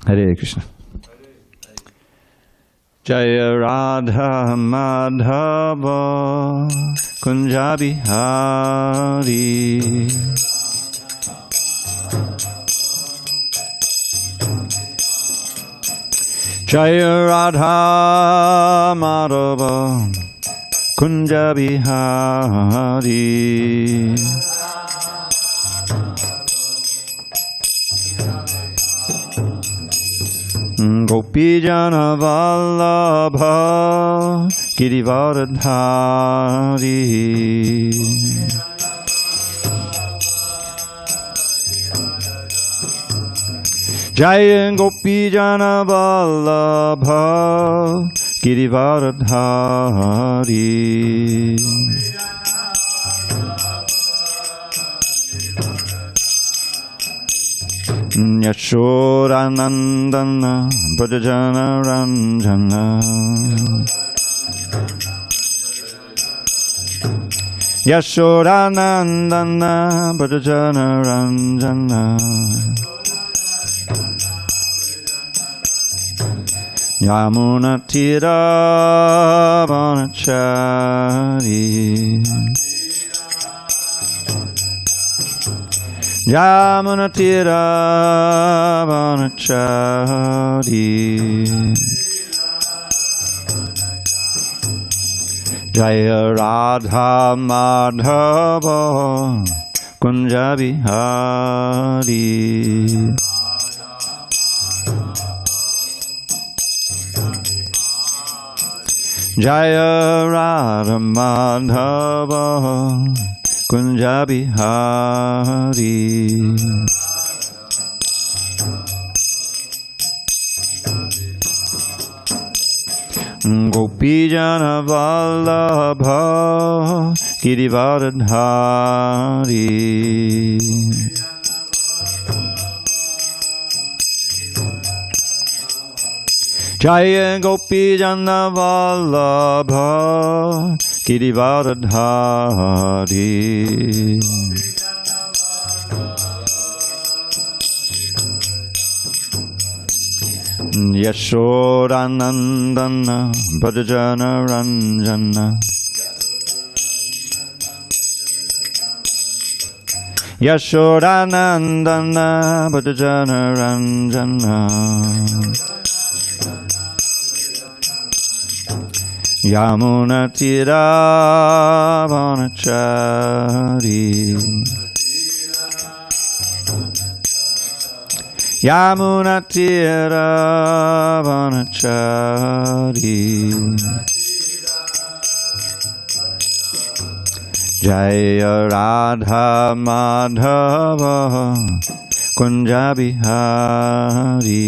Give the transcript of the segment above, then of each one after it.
Hare Krishna. Jaya Radha Madhava Kunja Bihari. Jaya Radha Madhava Kunja Bihari. Gopi Jana Vallabha Girivardhari. Jaya Gopi Jana Vallabha Girivardhari. Yashodanandana Brajana Ranjana. Yashodanandana Brajana Ranjana. Yamuna Tira Vanachari. Yamuna Tira Vanachari. Jaya Radha Madhava Kunja Bihari. Jaya Radha Madhava Kunja Bihari. Gopi Jana Vallabha Girivardhari. Jaya Gopi Jana Vallabha Girivardhari. Yashodanandana Brajana Ranjana. Yashodanandana Brajana Ranjana. Yamuna Tira Vanachari. Yamuna Tira Vanachari. Jaya Radha Madhava Kunja Bihari.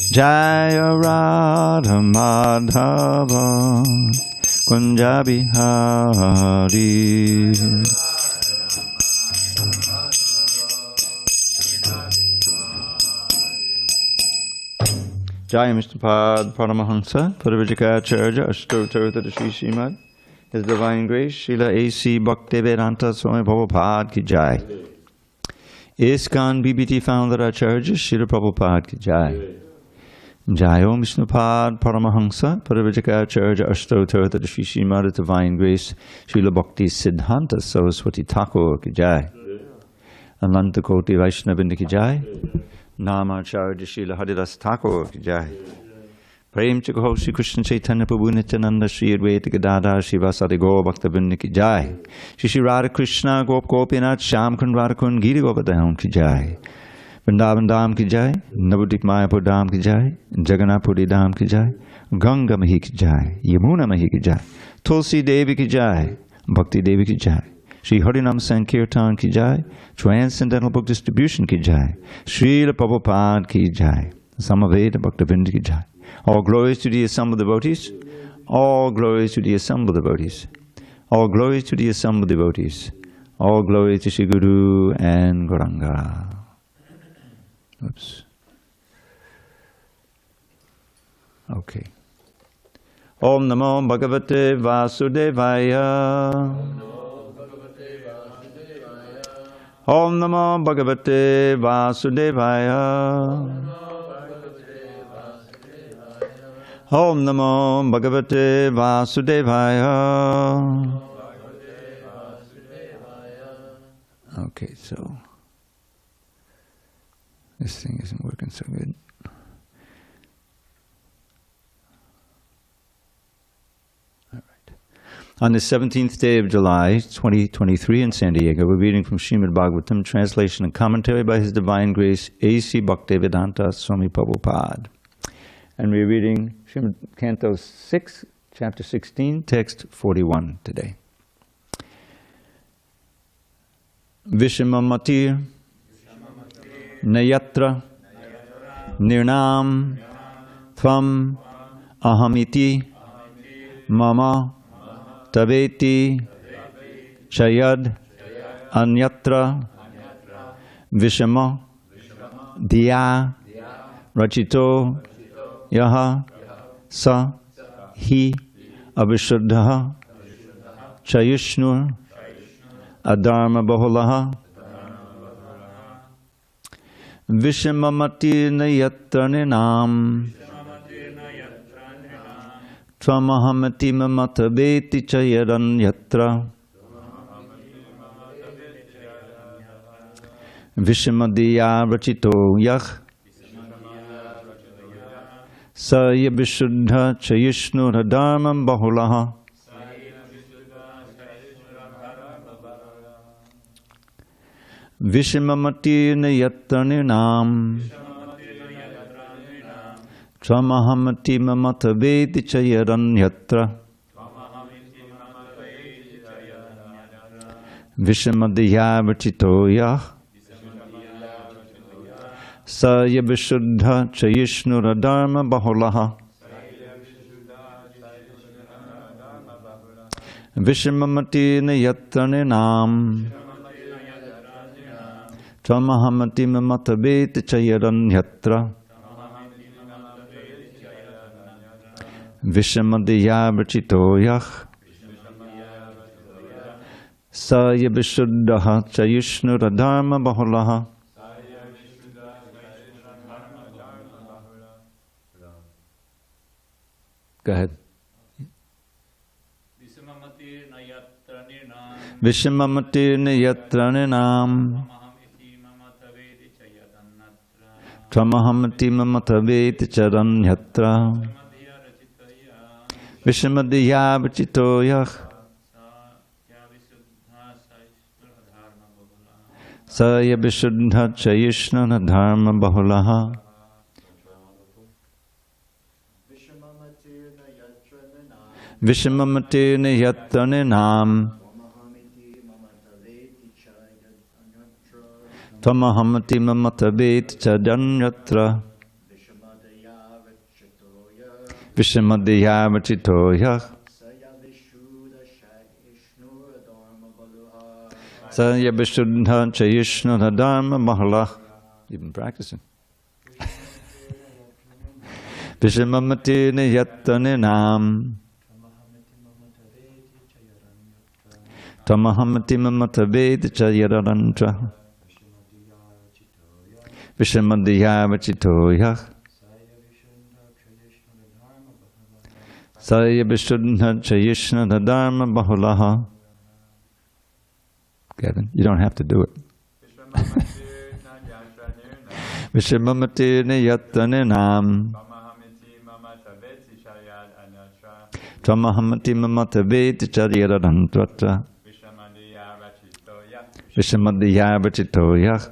Jaya Radha Madhava Kunja Bihari. Jaya Mr. Pad Paramahansa Parivajikacharya Ashtotartha Shri Srimad His Divine Grace Srila A.C. Bhakti-Vedanta Swami Prabhupada Ki Jai. ISKCON BBT Founder Acharya Srila Prabhupada Ki Jai. Jai Om Vishnupad Paramahansa Parivajikacharya Ashtotartha Shri Srimad His Divine Grace Srila Bhakti Siddhanta Saraswati Thakur Ki Jai. Ananta Koti Vaishnavinda Ki Jai. Namacharya Srila Haridas Thakur Ki Jai. Prem Chakaho Shri Krishna Chaitanya Prabhu Nityananda Shri Advaita Gadadhar Shivasadi Gaur Bhaktavinda Ki Jai. Shri Shri Radha Krishna Gop Gopinath Sham Kund Radhakund Giri Govardhan Ki Jai. Vrindavan Dham Ki Jai. Navadvip Mayapur Dham Ki Jai. Jagannath Puri Dham Ki Jai. Ganga Mahi Ki Jai. Yamuna Mahi Ki Jai. Tulsi Devi Ki Jai. Bhakti Devi Ki Jai. Shri Harinam Sankirtan Ki Jai. Transcendental Book Distribution Ki Jai. Srila Prabhupada Ki Jai. Samaveda Bhaktavinda Ki Jai. All glories to the assembled devotees. All glories to the assembled devotees. All glories to the assembled devotees. All glories to Shri Guru and Gauranga. Oops. Okay. Om Namo Bhagavate Vasudevaya. Om Namo Bhagavate Vasudevaya. Om Namo Bhagavate Vasudevaya. Okay, so this thing isn't working so good. All right. On the 17th day of July, 2023 in San Diego, we're reading from Srimad Bhagavatam, translation and commentary by His Divine Grace, HG Bhakti-vedanta Swami Prabhupada. And we're reading Srimad Canto 6, Chapter 16, Text 41 today. Vishimamatir Nayatra Nirnam Tvam Ahamiti Mama Taveti Chayad Anyatra Vishama Diya Rachito Yaha Sa Hi Abhishuddha Chayushnur Adharma Bahulaha Vishimamati Nayatranam Tvamahamati Mamatabeti Chayaran Yatra Vishamadiya Rachito Yach Sayabhishuddha Chayushnur Adharma Bahulaha Vishimamati Nayatranam Tvamahamati Mamatabeti Chayaran Yatra Vishamadiya Vachito Yah Sayabhishuddha Chayushnura Dharma Bahulaha Vishamamati Nayatranam Tvamahamati Mamatabeti Chayaran Yatra Vishamadiya Vachito Yach Sayabhishuddha Chayushnura Dharma Bahulaha. Go ahead. Vishamamati Nayatranam Tvamahamati Mamatabeti Charan Yatra Vishamadiya Vachito Yach Sayabhishuddha Chayushnana Dharma Bahulaha Vishamamati Nayatranam Tvamahamati Mamatabeti Charan Yatra Vishamadiya Vachito Yach Sayabhishuddha Chayushnana Dharma Bahulaha. You've been practicing. Vishamamati Nayatranam Tvamahamati Mamatabeti Chayarantra Vishamadiya Vachito Yach Sayabhishuddha Chayushnana Dharma Bahulaha. Kevin, you don't have to do it. Vishamamati Nayatranam Tvamahamati Mamatabeti Chayarantra Vishamadiya Vachito Yach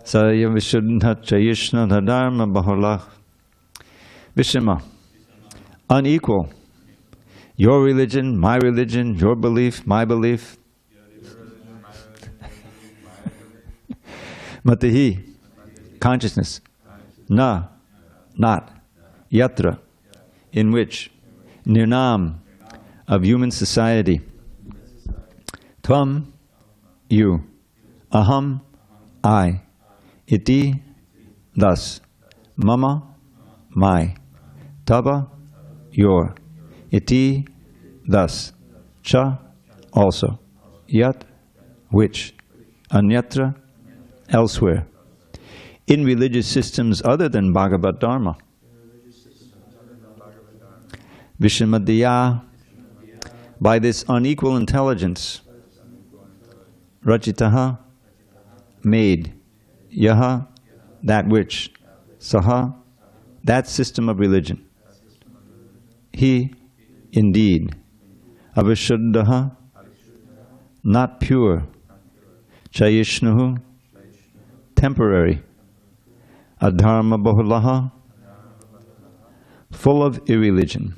Sayabhishuddha Chayushnana Dharma Bahulaha. Vishama, unequal. Your religion, my religion, your belief, my belief. Matahi, consciousness. Na, not. Yatra, in which. Nirnam, of human society. Tvam, you. Aham, I. Iti, thus. Mama, my. Tava, your. Iti, thus. Cha, also. Yat, which. Anyatra, elsewhere. In religious systems other than Bhagavata-dharma. Vishamadhyā, by this unequal intelligence. Rachitaha, made. Yaha, that which. Saha, that system of religion. He, indeed. Avashuddhaha, not pure. Chayishnuhu, temporary. Adharma bahulaha, full of irreligion.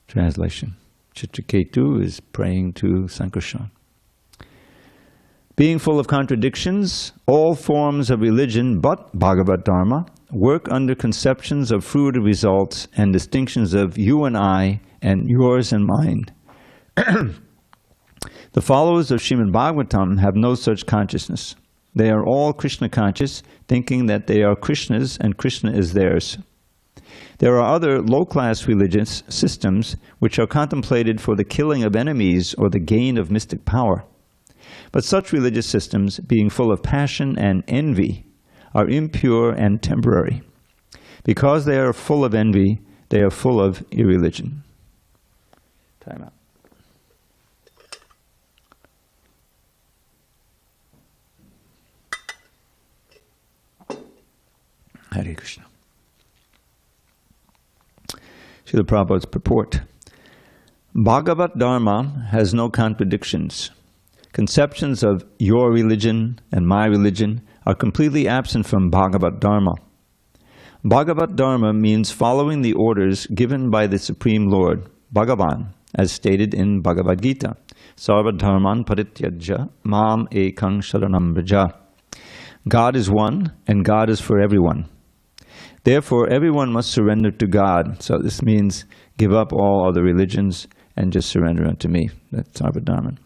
Translation. Chitraketu is praying to Sankarshan. Being full of contradictions, all forms of religion but Bhagavata-dharma work under conceptions of fruitive results and distinctions of you and I and yours and mine. The followers of Srimad Bhagavatam have no such consciousness. They are all Krishna conscious, thinking that they are Krishna's and Krishna is theirs. There are other low-class religious systems which are contemplated for the killing of enemies or the gain of mystic power. But such religious systems, being full of passion and envy, are impure and temporary. Because they are full of envy, they are full of irreligion. Time out. Hare Krishna. Srila Prabhupada's purport. Bhagavata-dharma has no contradictions. Conceptions of your religion and my religion are completely absent from Bhagavata-dharma. Bhagavata-dharma means following the orders given by the Supreme Lord, Bhagavān, as stated in Bhagavad Gita. Sarva dharman parityajya mam ekang sharanam vraja. God is one, and God is for everyone. Therefore, everyone must surrender to God. So this means give up all other religions and just surrender unto me. That's Sarva dharman.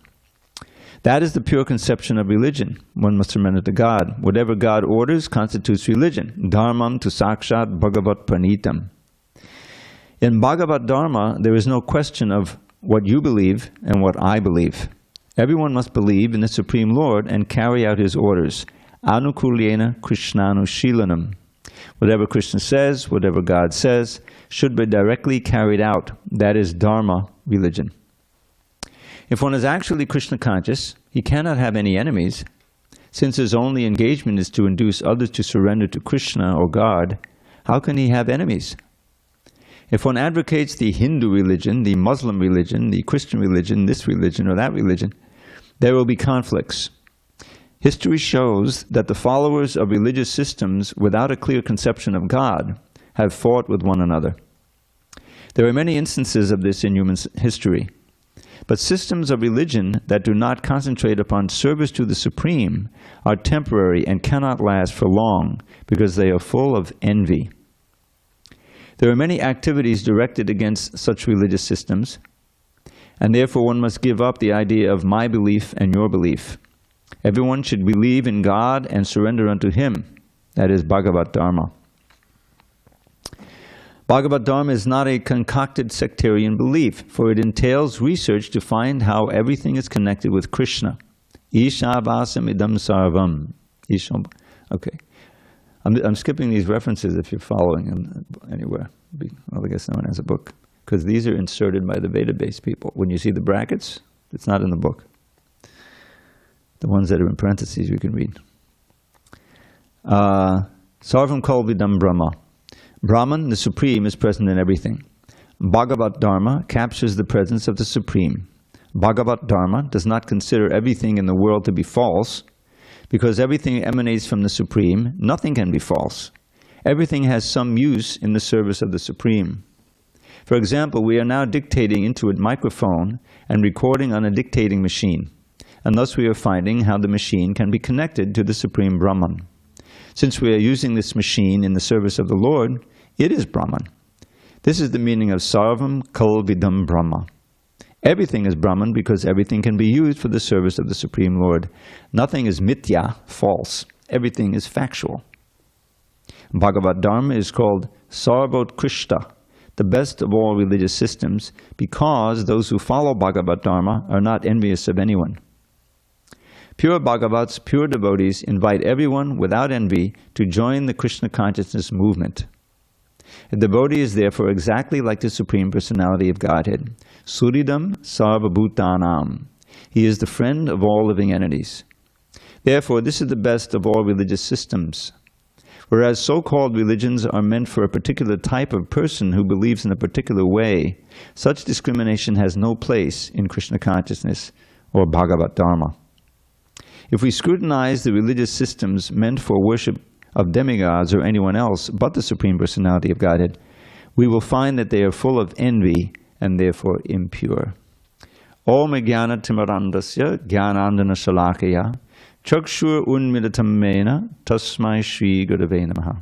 That is the pure conception of religion. One must surrender to God. Whatever God orders constitutes religion. Dharmam tu sakshat bhagavat pranitam. In Bhagavata-dharma, there is no question of what you believe and what I believe. Everyone must believe in the Supreme Lord and carry out His orders. Anukulyena Krishnanushilanam. Whatever Krishna says, whatever God says, should be directly carried out. That is Dharma, religion. If one is actually Krishna conscious, he cannot have any enemies. Since his only engagement is to induce others to surrender to Krishna or God, how can he have enemies? If one advocates the Hindu religion, the Muslim religion, the Christian religion, this religion or that religion, there will be conflicts. History shows that the followers of religious systems without a clear conception of God have fought with one another. There are many instances of this in human history. But systems of religion that do not concentrate upon service to the Supreme are temporary and cannot last for long because they are full of envy. There are many activities directed against such religious systems, and therefore one must give up the idea of my belief and your belief. Everyone should believe in God and surrender unto Him. That is Bhagavata-dharma. Bhagavata-dharma is not a concocted sectarian belief, for it entails research to find how everything is connected with Krishna. Ishavasam idam sarvam. Okay. I'm skipping these references if you're following them anywhere. Well, I guess no one has a book. Because these are inserted by the Veda-based people. When you see the brackets, it's not in the book. The ones that are in parentheses you can read. Sarvam Kalvidam Brahma. Brahman, the Supreme, is present in everything. Bhagavata-dharma captures the presence of the Supreme. Bhagavata-dharma does not consider everything in the world to be false. Because everything emanates from the Supreme, nothing can be false. Everything has some use in the service of the Supreme. For example, we are now dictating into a microphone and recording on a dictating machine. And thus we are finding how the machine can be connected to the Supreme Brahman. Since we are using this machine in the service of the Lord, it is Brahman. This is the meaning of Sarvam Kalvidam Brahma. Everything is Brahman because everything can be used for the service of the Supreme Lord. Nothing is mithya, false. Everything is factual. Bhagavata-dharma is called Sarvotkrishta, the best of all religious systems, because those who follow Bhagavata-dharma are not envious of anyone. Pure Bhagavats, pure devotees, invite everyone without envy to join the Krishna consciousness movement. A devotee is therefore exactly like the Supreme Personality of Godhead. Suridam sarva bhutanam. He is the friend of all living entities. Therefore, this is the best of all religious systems. Whereas so-called religions are meant for a particular type of person who believes in a particular way, such discrimination has no place in Krishna consciousness or Bhagavata-dharma. If we scrutinize the religious systems meant for worship of demigods or anyone else but the Supreme Personality of Godhead, we will find that they are full of envy and therefore impure. Om jnana timarandasya jnanandana shalakaya chakshur unmilitam mena tasmai shri gurave namaha.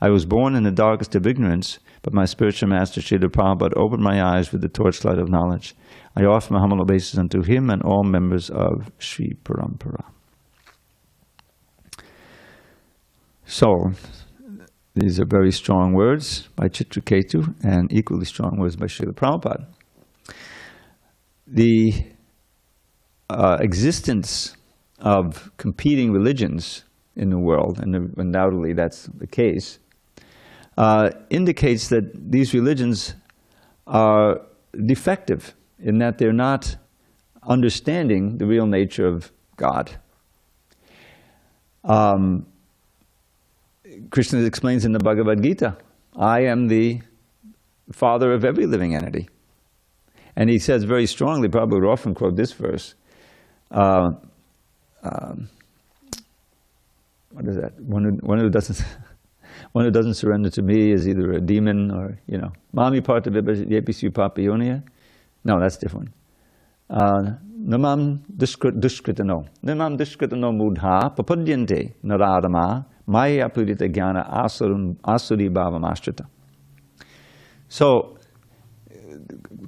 I was born in the darkest of ignorance, but my spiritual master Srila Prabhupada opened my eyes with the torchlight of knowledge. I offer my humble obeisance unto him and all members of Sri Parampara. So, these are very strong words by Chitraketu and equally strong words by Srila Prabhupada. The existence of competing religions in the world, and undoubtedly that's the case, indicates that these religions are defective in that they're not understanding the real nature of God. Krishna explains in the Bhagavad Gita, I am the father of every living entity. And he says very strongly, Prabhupada would often quote this verse, what is that? One who doesn't surrender to me is either a demon or, Mami parta yepisu papayonia. No, that's different. Namam dushkritano. Namam dushkritano mudha papadyante naradama maya pudita jnana asuri bhavam ashtrita. So,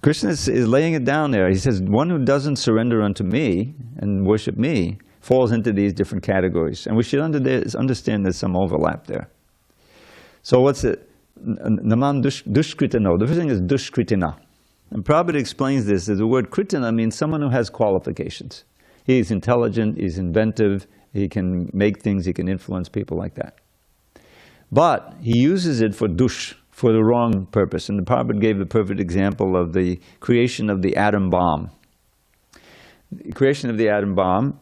Krishna is laying it down there. He says, one who doesn't surrender unto me and worship me falls into these different categories. And we should understand there's some overlap there. So what's it? Namam dushkritano. The first thing is dushkritina. And Prabhupada explains this as the word kritina means someone who has qualifications. He's intelligent, he's inventive, he can make things, he can influence people like that. But he uses it for dush, for the wrong purpose. And the Prabhupada gave the perfect example of the creation of the atom bomb. The creation of the atom bomb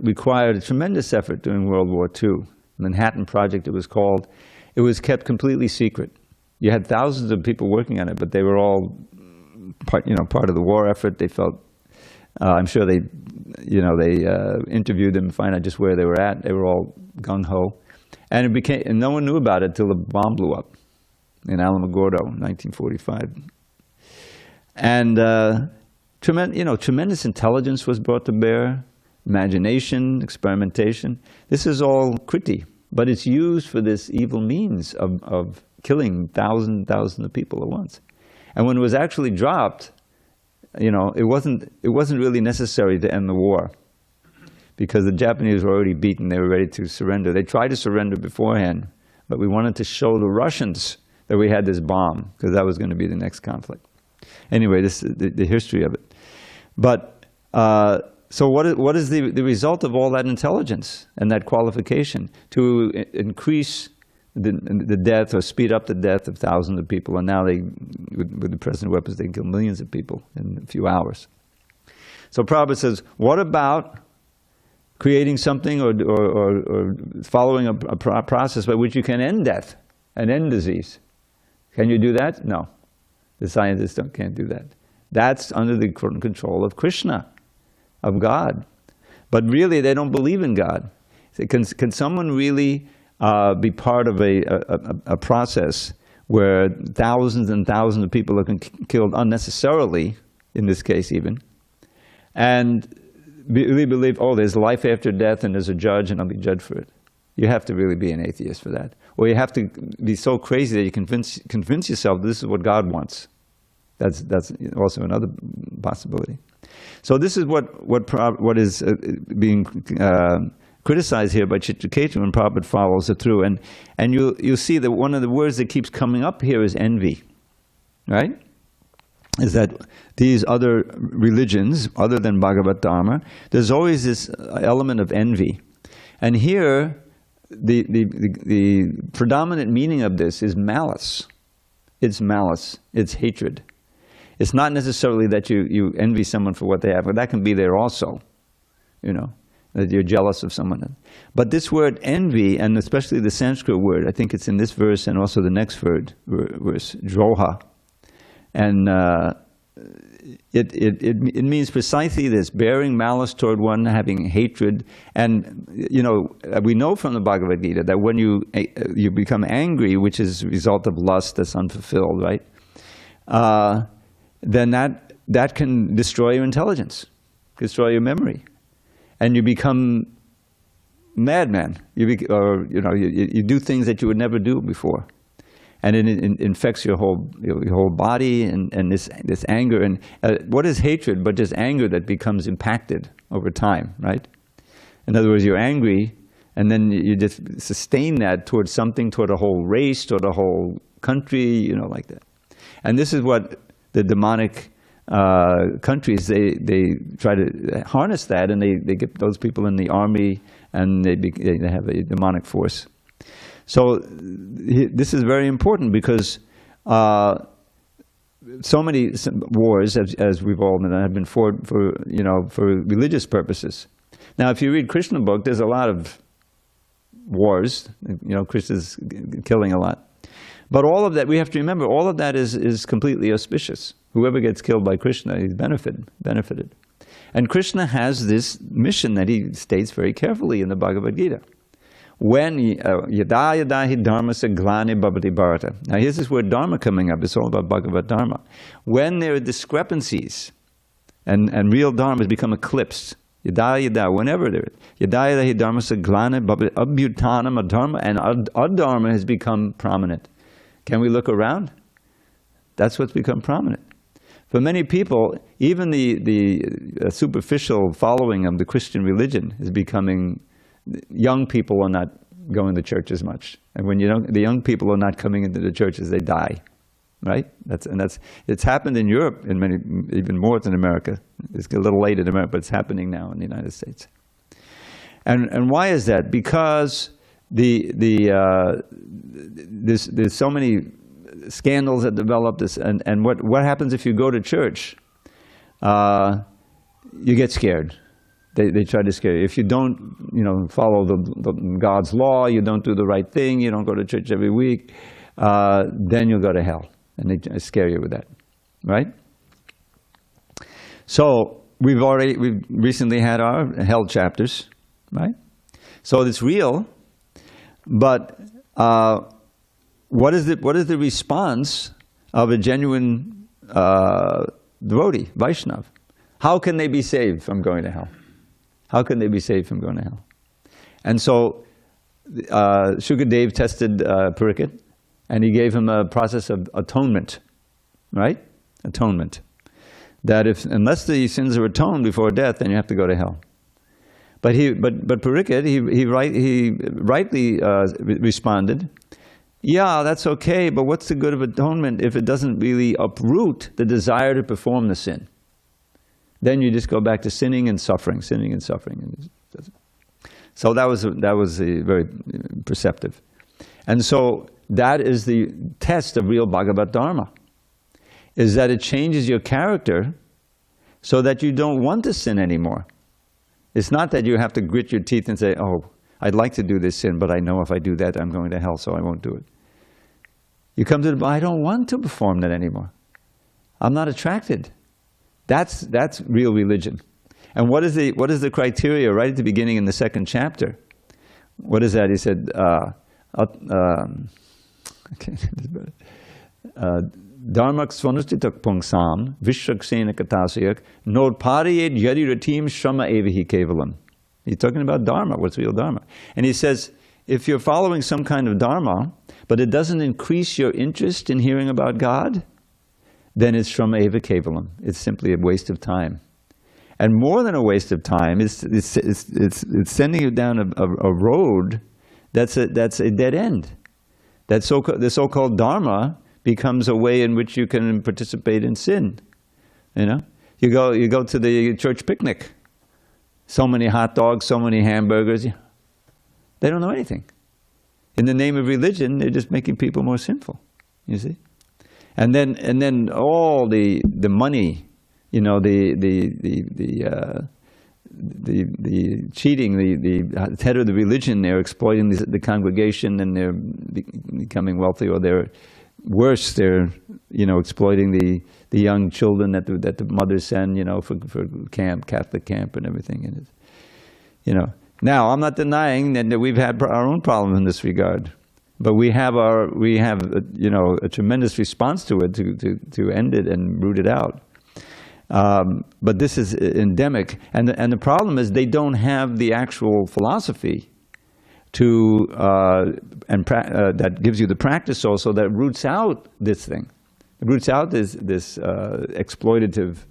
required a tremendous effort during World War II. Manhattan Project, it was called. It was kept completely secret. You had thousands of people working on it, but they were all part of the war effort. They felt, I'm sure they interviewed them to find out just where they were at. They were all gung-ho. And no one knew about it till the bomb blew up in Alamogordo, 1945. And tremendous intelligence was brought to bear, imagination, experimentation. This is all kriti, but it's used for this evil means of killing thousands of people at once. And when it was actually dropped, it wasn't really necessary to end the war, because the Japanese were already beaten. They were ready to surrender. They tried to surrender beforehand, but we wanted to show the Russians that we had this bomb, because that was going to be the next conflict. Anyway, this is the history of it. But so what is the result of all that intelligence and that qualification? To increase the death or speed up the death of thousands of people, and now with the present weapons, they can kill millions of people in a few hours. So Prabhupada says, what about creating something or following a process by which you can end death and end disease? Can you do that? No. The scientists can't do that. That's under the control of Krishna, of God. But really, they don't believe in God. Can someone really be part of a process where thousands and thousands of people are killed unnecessarily, in this case even, and really believe, oh, there's life after death and there's a judge and I'll be judged for it? You have to really be an atheist for that. Or you have to be so crazy that you convince yourself this is what God wants. That's also another possibility. So this is what is being criticized here by Chitraketu, and Prabhupada follows it through. And you'll see that one of the words that keeps coming up here is envy. right? Is that these other religions, other than Bhagavata-dharma, there's always this element of envy. And here, the predominant meaning of this is malice. It's malice. It's hatred. It's not necessarily that you envy someone for what they have, but that can be there also, you know, that you're jealous of someone. But this word envy, and especially the Sanskrit word, I think it's in this verse and also the next verse, droha. And it means precisely this, bearing malice toward one, having hatred. And, you know, we know from the Bhagavad Gita that when you become angry, which is a result of lust that's unfulfilled, right? Then that can destroy your intelligence, destroy your memory. And you become madman. You do things that you would never do before. And it infects your whole body, and this anger. And what is hatred but just anger that becomes impacted over time, right? In other words, you're angry, and then you just sustain that towards something, toward a whole race, toward a whole country, you know, like that. And this is what the demonic countries, they try to harness that, and they get those people in the army, and they have a demonic force. So this is very important because so many wars, as we've all known, have been fought for religious purposes. Now, if you read Krishna book, there's a lot of wars. You know, Krishna's killing a lot. But all of that, we have to remember, all of that is completely auspicious. Whoever gets killed by Krishna, he's benefited. And Krishna has this mission that he states very carefully in the Bhagavad Gita. When yada yada hi dharma se glani bhavati bharata. Now here's this word dharma coming up. It's all about Bhagavata-dharma. When there are discrepancies and real dharma has become eclipsed, yada yada, whenever there is, yada yada hi dharma se glani bhavati abhyutanam adharma, and adharma has become prominent. Can we look around? That's what's become prominent. For many people, even the superficial following of the Christian religion is becoming. Young people are not going to church as much, and when the young people are not coming into the churches, they die, right? It's happened in Europe, in many, even more than America. It's a little late in America, but it's happening now in the United States. And why is that? Because there's so many scandals that develop this, and what happens if you go to church? You get scared. They try to scare you. If you don't, follow the God's law, you don't do the right thing, you don't go to church every week, then you'll go to hell. And they scare you with that, right? So we've recently had our hell chapters, right? So it's real, but what is the response of a genuine devotee, Vaishnav? How can they be saved from going to hell? How can they be saved from going to hell? And so Shukadev tested Parikshit, and he gave him a process of atonement, right? Atonement. That unless the sins are atoned before death, then you have to go to hell. But Parikshit, he rightly responded, yeah, that's okay, but what's the good of atonement if it doesn't really uproot the desire to perform the sin? Then you just go back to sinning and suffering. So that was very perceptive. And so that is the test of real Bhagavata-dharma, is that it changes your character so that you don't want to sin anymore. It's not that you have to grit your teeth and say, oh, I'd like to do this sin, but I know if I do that, I'm going to hell, so I won't do it. You come to I don't want to perform that anymore. I'm not attracted. That's real religion. And what is the criteria right at the beginning in the second chapter? What is that? He said, Dharmak svanustitak pungsam vishraksena katasayak nodpariyet yadi ratim shrama evahi kevalam. He's talking about dharma, what's real dharma. And he says, if you're following some kind of dharma, but it doesn't increase your interest in hearing about God, then it's shrama eva kevalam. It's simply a waste of time. And more than a waste of time, it's sending you down a road that's a dead end. The so-called dharma becomes a way in which you can participate in sin. You know, you go to the church picnic. So many hot dogs, so many hamburgers. They don't know anything. In the name of religion, they're just making people more sinful. You see, and then all the money, you know, the cheating, the head of the religion, they're exploiting the congregation, and they're becoming wealthy, or they're worse, they're, you know, exploiting the young children that the mothers send, you know, for camp, Catholic camp and everything. And it's, you know, now I'm not denying that we've had our own problems in this regard, but we have you know, a tremendous response to it to end it and root it out. But this is endemic, and the problem is they don't have the actual philosophy that gives you the practice also that roots out this thing. It roots out this exploitative,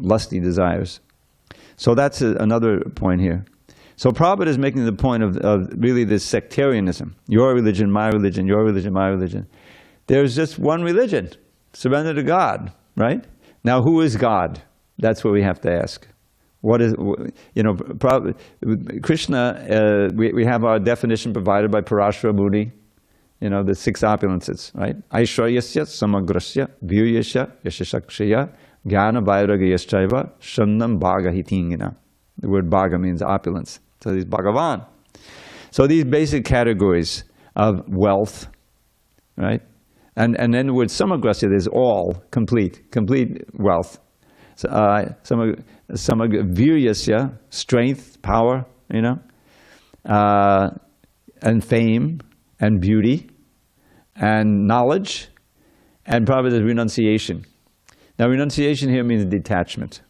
lusty desires. So that's another point here. So Prabhupada is making the point of really this sectarianism. Your religion, my religion, your religion, my religion. There's just one religion. Surrender to God, right? Now, who is God? That's what we have to ask. What is, you know, Krishna, we have our definition provided by Parashara Muni, you know, the 6 opulences, right? Aishwaryasya, samagrasya, viryasya, yashashakshaya, jnana vairagyaschaiva, shannam bhagahitingina. The word bhaga means opulence. So these Bhagavān. So these basic categories of wealth, right? And then the word samagrasya is all, complete wealth. Viryasya, strength, power, you know, and fame, and beauty, and knowledge, and probably the renunciation. Now, renunciation here means detachment.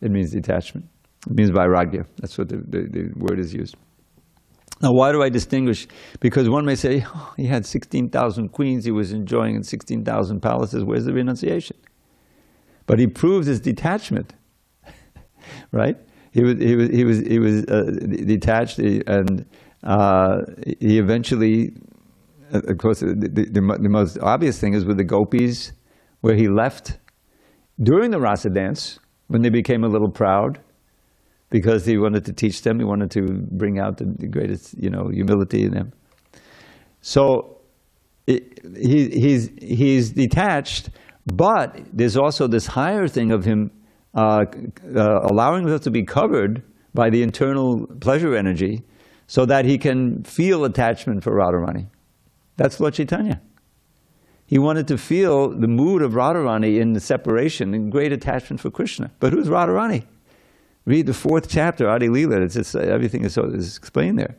It means detachment. It means vairagya. That's what the word is used. Now, why do I distinguish? Because one may say, oh, he had 16,000 queens, he was enjoying in 16,000 palaces. Where's the renunciation? But he proved his detachment, right? He was detached, and he eventually, of course, the most obvious thing is with the gopis, where he left during the rasa dance when they became a little proud, because he wanted to teach them, he wanted to bring out the greatest, you know, humility in them. So he's detached. But there's also this higher thing of him allowing himself to be covered by the internal pleasure energy so that he can feel attachment for Radharani. That's Lord Chaitanya. He wanted to feel the mood of Radharani in the separation and great attachment for Krishna. But who's Radharani? Read the 4th chapter, Adi Leela. It's just, everything is explained there.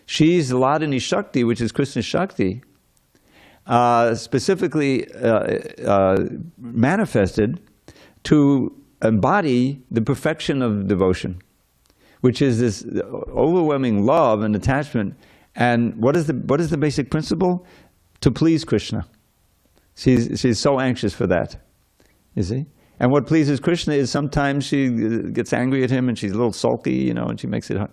She's Ladini Shakti, which is Krishna's Shakti. Specifically manifested to embody the perfection of devotion, which is this overwhelming love and attachment. And what is the basic principle? To please Krishna. She's so anxious for that, you see. And what pleases Krishna is sometimes she gets angry at him and she's a little sulky, you know, and she makes it hard.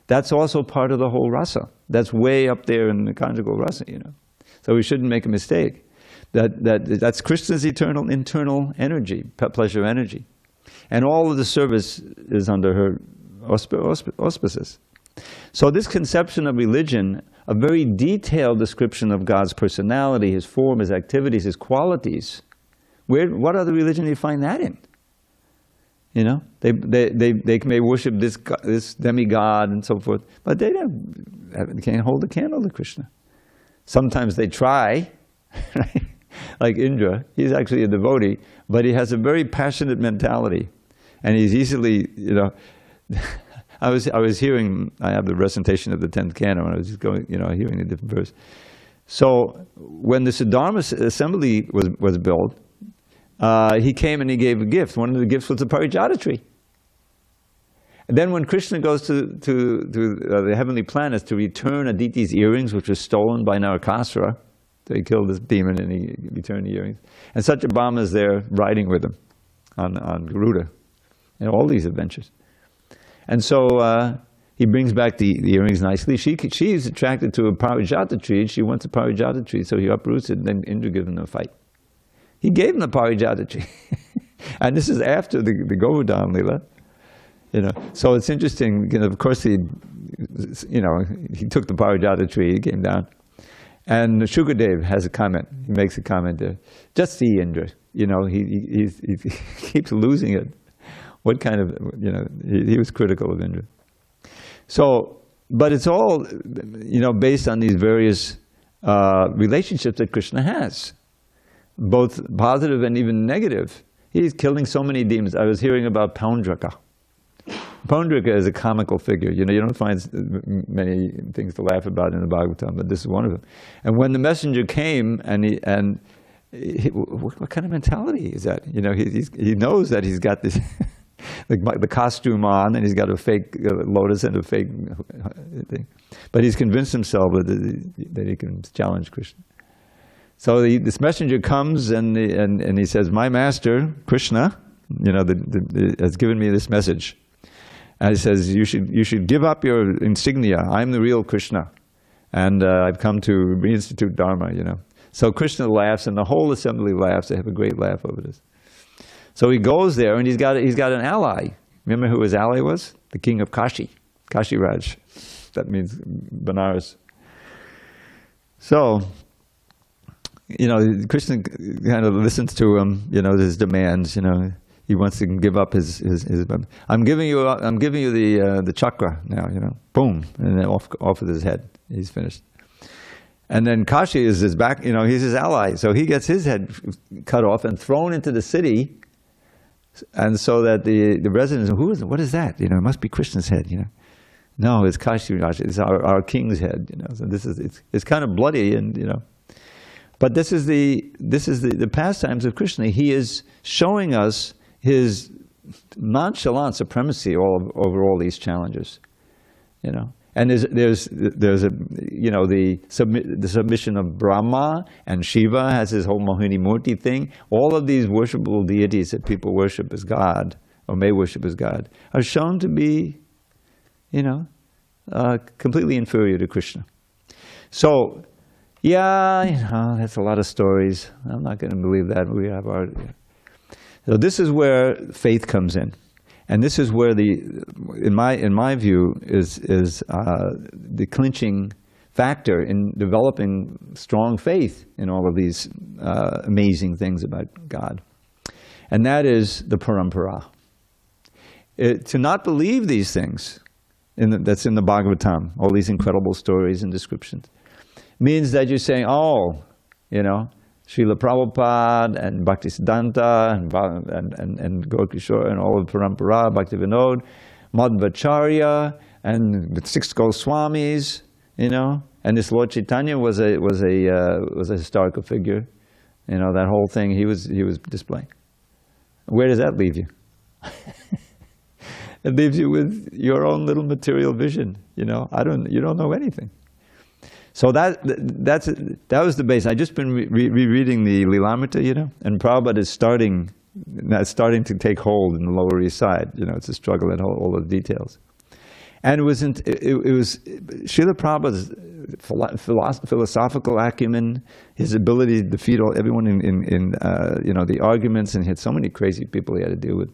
That's also part of the whole rasa. That's way up there in the conjugal rasa, you know. So we shouldn't make a mistake. That's Krishna's eternal internal energy, pleasure energy. And all of the service is under her auspices. So this conception of religion, a very detailed description of God's personality, His form, His activities, His qualities, what other religion do you find that in? You know, they may worship this demigod and so forth, but they can't hold a candle to Krishna. Sometimes they try, right? Like Indra, he's actually a devotee, but he has a very passionate mentality, and he's easily, you know. I was hearing, I have the recitation of the 10th canto, and I was just going, you know, hearing a different verse. So when the Siddharma assembly was built, he came and he gave a gift. One of the gifts was a parijata tree. And then when Krishna goes to the heavenly planets to return Aditi's earrings, which were stolen by Narakasura, so he killed this demon and he returned the earrings. And Satyabhama is there riding with him on Garuda, and all these adventures. And so He brings back the earrings nicely. She's attracted to a Parijata tree. She wants a Parijata tree, so he uproots it, and then Indra gives him a fight. He gave him the Parijata tree. And this is after the Govardhan Lila. So it's interesting, of course he took the Parijata tree, he came down. And Shukadev has a comment, he makes a comment there. Just see Indra, he keeps losing it. What kind of, he was critical of Indra. So, but it's all, based on these various relationships that Krishna has, both positive and even negative. He's killing so many demons. I was hearing about Paundraka. Paundraka is a comical figure. You don't find many things to laugh about in the Bhagavatam, but this is one of them. And when the messenger came, what kind of mentality is that? He knows that he's got this the costume on, and he's got a fake lotus and a fake thing, but he's convinced himself that he can challenge Krishna. So this messenger comes and he says, "My master Krishna, has given me this message." And he says, "You should give up your insignia. I'm the real Krishna, and I've come to reinstitute Dharma." So Krishna laughs, and the whole assembly laughs. They have a great laugh over this. So he goes there, and he's got an ally. Remember who his ally was? The king of Kashi, Kashiraj. That means Benares. So, Krishna kind of listens to him, his demands, he wants to give up his I'm giving you the chakra now, boom, and then off with his head. He's finished. And then Kashi is his back, he's his ally, so he gets his head cut off and thrown into the city, and so that the residents, what is that? It must be Krishna's head, No, it's Kashiraj, it's our king's head, So it's kind of bloody, and but this is the pastimes of Krishna. He is showing us his nonchalant supremacy over all these challenges, And there's a the submission of Brahma, and Shiva has his whole Mohini Murti thing. All of these worshipable deities that people worship as God, or may worship as God, are shown to be, completely inferior to Krishna. So, that's a lot of stories. I'm not going to believe that. We have our. So this is where faith comes in, and this is where in my view, is the clinching factor in developing strong faith in all of these amazing things about God, and that is the parampara. To not believe these things, that's in the Bhagavatam, all these incredible stories and descriptions, means that you're saying, Srila Prabhupada and Bhaktisiddhanta and Gaur Kishore and all of Parampara, Bhaktivinoda, Madhvacharya and the 6 Goswamis, and this Lord Chaitanya was a historical figure, that whole thing he was displaying. Where does that leave you? It leaves you with your own little material vision, you don't know anything. So that was the base. I've just been rereading the Lilamrita, and Prabhupada is starting to take hold in the Lower East Side. It's a struggle at all the details. And it was Srila Prabhupada's philosophical acumen, his ability to defeat everyone in the arguments, and he had so many crazy people he had to deal with.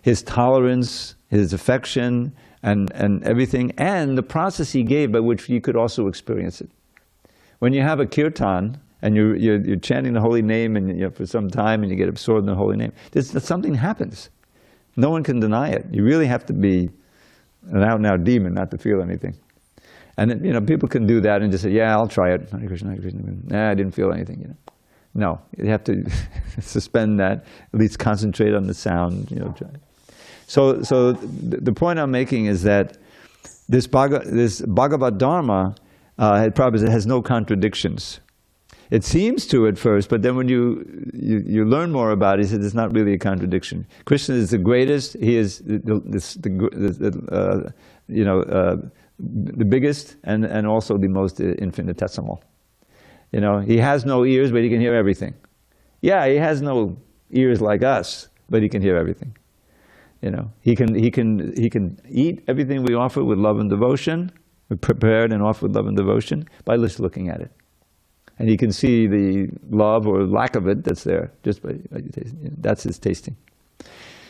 His tolerance, his affection, and everything, and the process he gave by which you could also experience it. When you have a kirtan and you're chanting the holy name and for some time and you get absorbed in the holy name, something happens. No one can deny it. You really have to be an out-and-out demon not to feel anything. And people can do that and just say, "Yeah, I'll try it." Hare Krishna, Hare Krishna. Nah, I didn't feel anything. No, you have to suspend that. At least concentrate on the sound. Try it. So the point I'm making is that this Bhagavata-dharma has no contradictions. It seems to at first, but then when you learn more about it, it's not really a contradiction. Krishna is the greatest. He is the biggest and also the most infinitesimal. He has no ears, but he can hear everything. Yeah, he has no ears like us, but he can hear everything. He can eat everything we offer with love and devotion. We prepare it and offer with love and devotion by just looking at it. And he can see the love or lack of it that's there just by tasting. That's his tasting.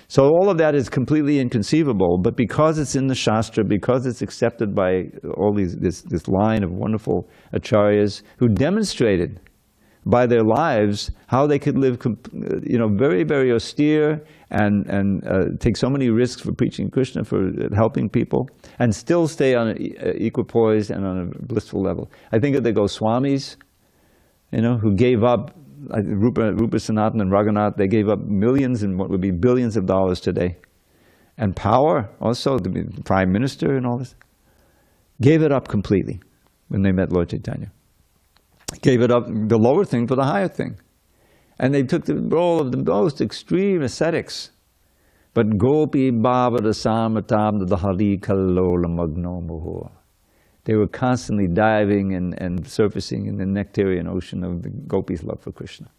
So all of that is completely inconceivable, but because it's in the Shastra, because it's accepted by all this line of wonderful acharyas who demonstrated by their lives how they could live, very, very austere and take so many risks for preaching Krishna, for helping people, and still stay on equipoise and on a blissful level. I think of the Goswamis, who gave up, Rupa Sanatan and Raghunath, they gave up millions and what would be billions of dollars today. And power, also, to be prime minister and all this. Gave it up completely when they met Lord Chaitanya. Gave it up, the lower thing for the higher thing. And they took the role of the most extreme ascetics. But Gopi Bhāgavata-dharma Hari Kalola Magno Muhur. They were constantly diving and surfacing in the nectarian ocean of the gopis' love for Krishna.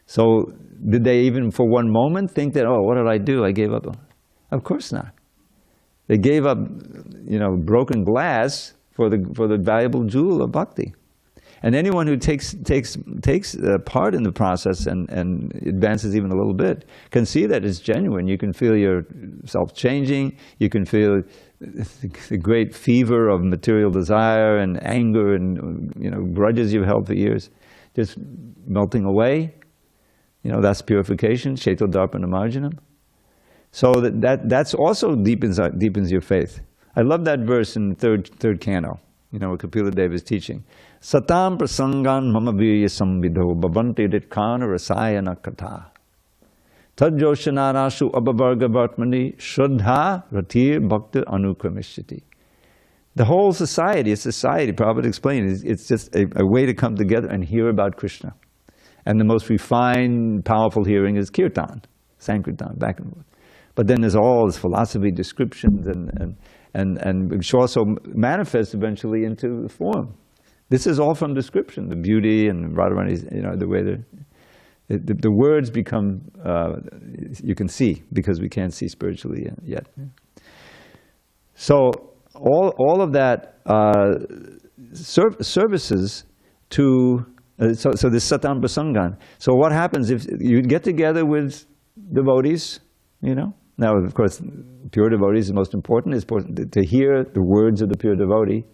So did they even for one moment think that, oh, what did I do? I gave up. Of course not. They gave up, broken glass for the valuable jewel of bhakti. And anyone who takes part in the process and advances even a little bit can see that it's genuine. You can feel yourself changing. You can feel the great fever of material desire and anger and grudges you've held for years just melting away. That's purification. Sheto Darpana Marjanam. So that's also deepens your faith. I love that verse in third canto. What Kapila Deva is teaching. Satam prasangan mama virya samvidho bhavanti ritkana rasayana katha. Tadjoshanarashu abhavarga vartmani shraddha ratir bhakti anukramishati. The whole society, Prabhupada explained, it's just a way to come together and hear about Krishna. And the most refined, powerful hearing is kirtan, sankirtan, back and forth. But then there's all this philosophy, descriptions, and which also manifests eventually into form. This is all from description, the beauty and Radharani's, the way the words become, you can see, because we can't see spiritually yet. So all of that services to, so this Satam Prasangan. So what happens if you get together with devotees, Now, of course, pure devotees is most important. It's important to hear the words of the pure devotee.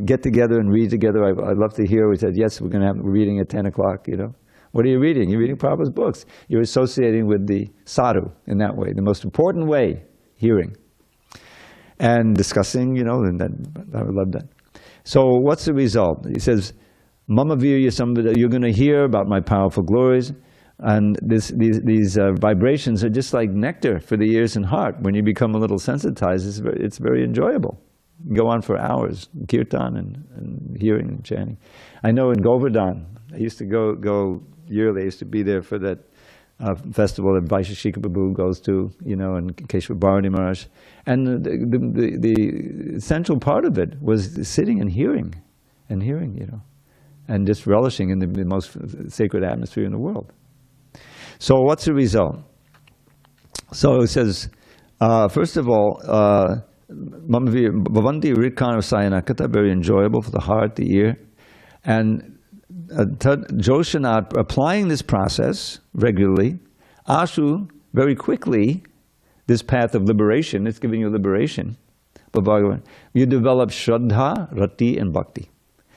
Get together and read together. I'd love to hear. We said, yes, we're going to have reading at 10 o'clock, What are you reading? You're reading Prabhupada's books. You're associating with the sadhu in that way, the most important way, hearing. And discussing, and I would love that. So what's the result? He says, Mama virya samvida, you're going to hear about my powerful glories. And these vibrations are just like nectar for the ears and heart. When you become a little sensitized, it's very enjoyable. You go on for hours, kirtan and hearing and chanting. I know in Govardhan, I used to go yearly. I used to be there for that festival that Vaisheshika Prabhu goes to, and Keshava Bharati Maharaj. And the essential part of it was sitting and hearing, and just relishing in the most sacred atmosphere in the world. So what's the result? So it says, first of all, Bhavanti Rikkana Sayanakata, very enjoyable for the heart, the ear. And Joshanat, applying this process regularly, Ashu, very quickly, this path of liberation, it's giving you liberation. Bhagavan, you develop Shraddha, Rati, and Bhakti.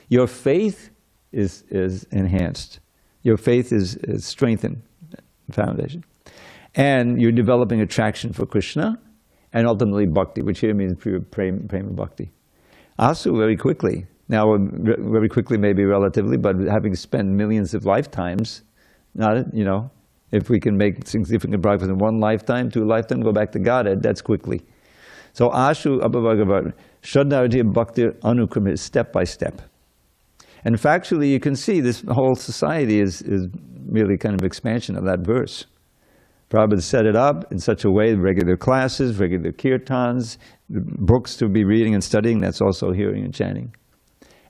Your faith is enhanced. Your faith is strengthened. Foundation. And you're developing attraction for Krishna and ultimately bhakti, which here means pure prema bhakti. Asu, very quickly. Now, very quickly maybe relatively, but having spent millions of lifetimes, if we can make significant progress in one lifetime, 2 lifetimes, go back to Godhead, that's quickly. So Ashu Abhavagavata, Shraddha Bhakti Anukram is step by step. And factually, you can see this whole society is really kind of expansion of that verse. Prabhupada set it up in such a way, regular classes, regular kirtans, books to be reading and studying, that's also hearing and chanting.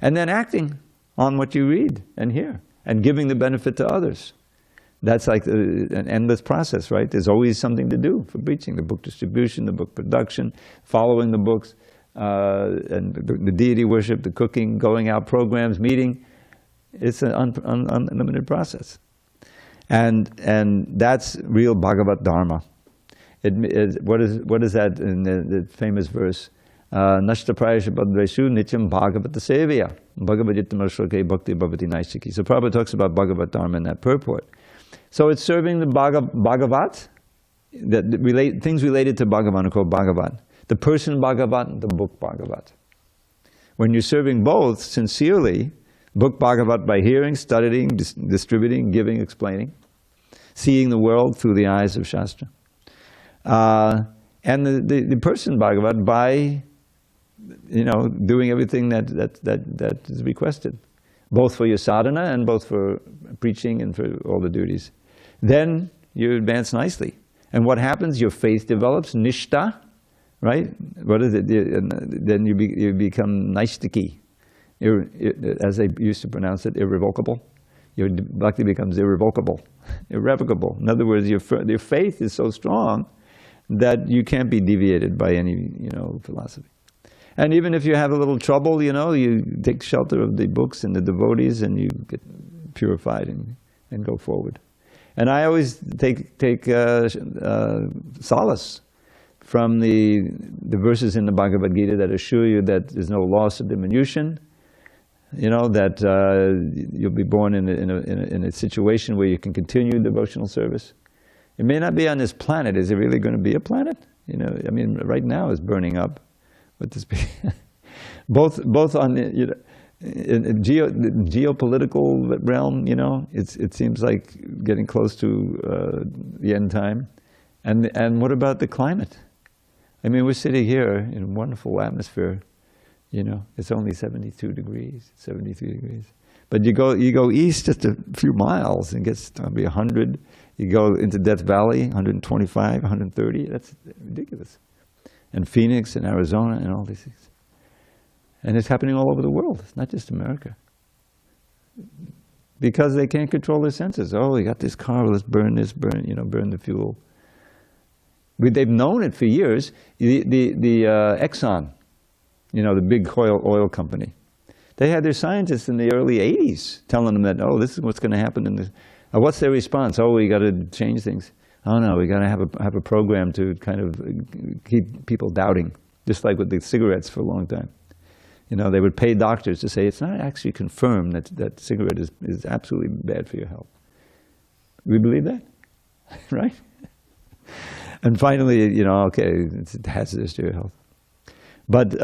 And then acting on what you read and hear, and giving the benefit to others. That's like an endless process, right? There's always something to do for preaching, the book distribution, the book production, following the books, and the deity worship, the cooking, going out programs, meeting. It's an unlimited process. And that's real Bhagavata-dharma. What is that in the famous verse? Nashtaprayasha badreshu nityam Bhagavata-sevaya Bhagavajitamarshloke bhakti bhavati naishiki. So Prabhupada talks about Bhagavata-dharma in that purport. So it's serving the Bhagavat, things related to Bhagavan are called Bhagavan. The person Bhagavat, the book Bhagavat. When you're serving both sincerely, book Bhagavat by hearing, studying, distributing, giving, explaining, seeing the world through the eyes of Shastra. And the person Bhagavat by, doing everything that is requested, both for your sadhana and both for preaching and for all the duties. Then you advance nicely. And what happens? Your faith develops, nishta, right? What is it? Then you become naistiki. As they used to pronounce it, irrevocable. Your bhakti becomes irrevocable, irrevocable. In other words, your faith is so strong that you can't be deviated by any, philosophy. And even if you have a little trouble, you take shelter of the books and the devotees, and you get purified and go forward. And I always take solace from the verses in the Bhagavad Gita that assure you that there's no loss or diminution. That you'll be born in a situation where you can continue devotional service. It may not be on this planet. Is it really going to be a planet? Right now it's burning up. But this, both on the in geopolitical realm, it seems like getting close to the end time. And what about the climate? We're sitting here in a wonderful atmosphere. It's only 72 degrees, 73 degrees. But you go east just a few miles and it gets to be 100. You go into Death Valley, 125, 130. That's ridiculous. And Phoenix and Arizona and all these things. And it's happening all over the world. It's not just America. Because they can't control their senses. Oh, we got this car, let's burn the fuel. They've known it for years. The Exxon, the big oil company. They had their scientists in the early 80s telling them that, this is what's going to happen in this. What's their response? We got to change things. Oh no, we got to have a program to kind of keep people doubting, just like with the cigarettes for a long time. They would pay doctors to say it's not actually confirmed that cigarette is absolutely bad for your health. We believe that, right? And finally, it's hazardous to your health. But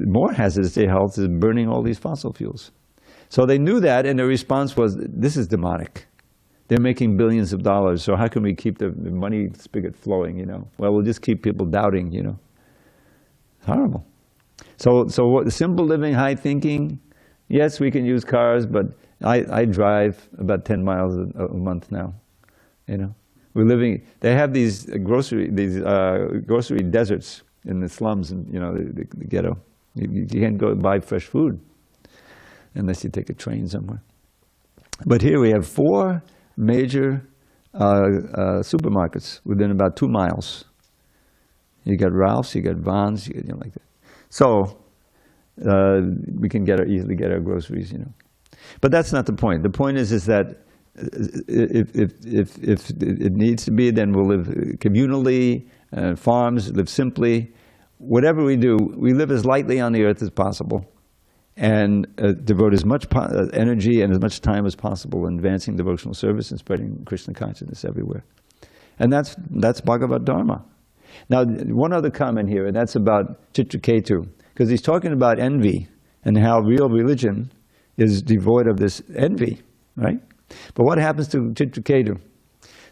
more hazardous to your health is burning all these fossil fuels. So they knew that, and their response was, this is demonic. They're making billions of dollars, so how can we keep the money spigot flowing, Well, we'll just keep people doubting, It's horrible. So what, simple living, high thinking, yes, we can use cars, but I drive about 10 miles a month now, We're living, they have these grocery deserts in the slums and, the ghetto. You can't go buy fresh food unless you take a train somewhere. But here we have 4 major supermarkets within about 2 miles. You got Ralph's, you got Vaughn's, you get like that. So we can easily get our groceries, But that's not the point. The point is that if it needs to be, then we'll live communally, farms, live simply. Whatever we do, we live as lightly on the earth as possible, and devote as much energy and as much time as possible in advancing devotional service and spreading Krishna consciousness everywhere. And that's Bhagavata-dharma. Now, one other comment here, and that's about Chitraketu, because he's talking about envy and how real religion is devoid of this envy, right? But what happens to Chitraketu?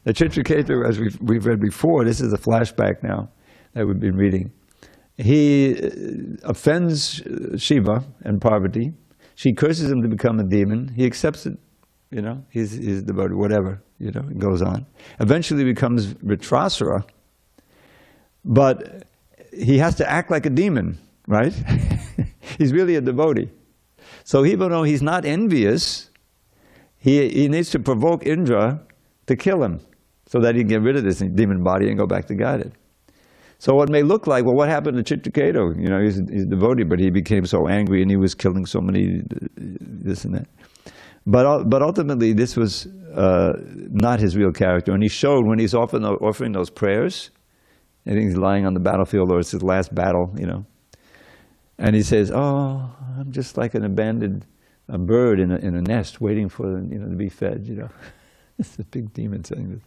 The Chitraketu, as we've read before, this is a flashback now that we've been reading. He offends Shiva and Parvati. She curses him to become a demon. He accepts it, he's devoted, whatever, it goes on. Eventually becomes Vritrasura, but he has to act like a demon, right? He's really a devotee. So even though he's not envious, He needs to provoke Indra to kill him so that he can get rid of this demon body and go back to Godhead. So what may look like, well, what happened to Chitraketu? You know, he's a devotee, but he became so angry and he was killing so many, this and that. But ultimately, this was not his real character. And he showed when he's offering those prayers, I think he's lying on the battlefield, or it's his last battle, you know. And he says, "Oh, I'm just like an abandoned bird in a nest, waiting for, you know, to be fed." You know, it's a big demon saying this.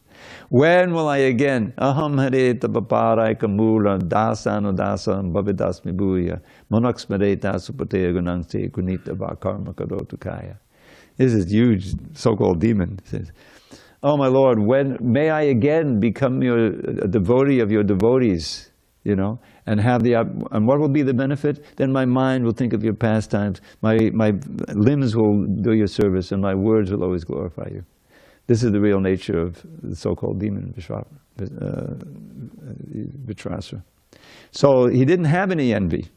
When will I again? Aham hare tapaparai kamula dasano dasam bhavidasmi bhuya monaksmareta supate gunangte kunita vakarma kadotukaya. This is huge so-called demon. It says, "Oh my Lord, when may I again become a devotee of your devotees, you know, and and what will be the benefit? Then my mind will think of your pastimes, my limbs will do your service, and my words will always glorify you." This is the real nature of the so-called demon Vitrasra. So he didn't have any envy,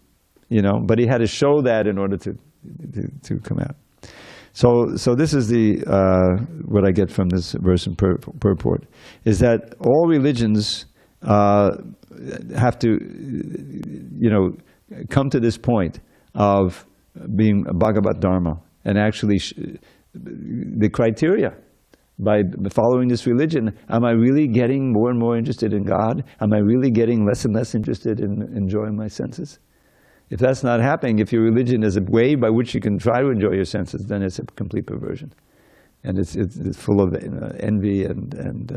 you know, but he had to show that in order to come out. So this is the what I get from this verse in purport, is that all religions have to, you know, come to this point of being Bhagavata-dharma, and actually the criteria. By following this religion, am I really getting more and more interested in God? Am I really getting less and less interested in enjoying my senses? If that's not happening, if your religion is a way by which you can try to enjoy your senses, then it's a complete perversion. And it's full of envy and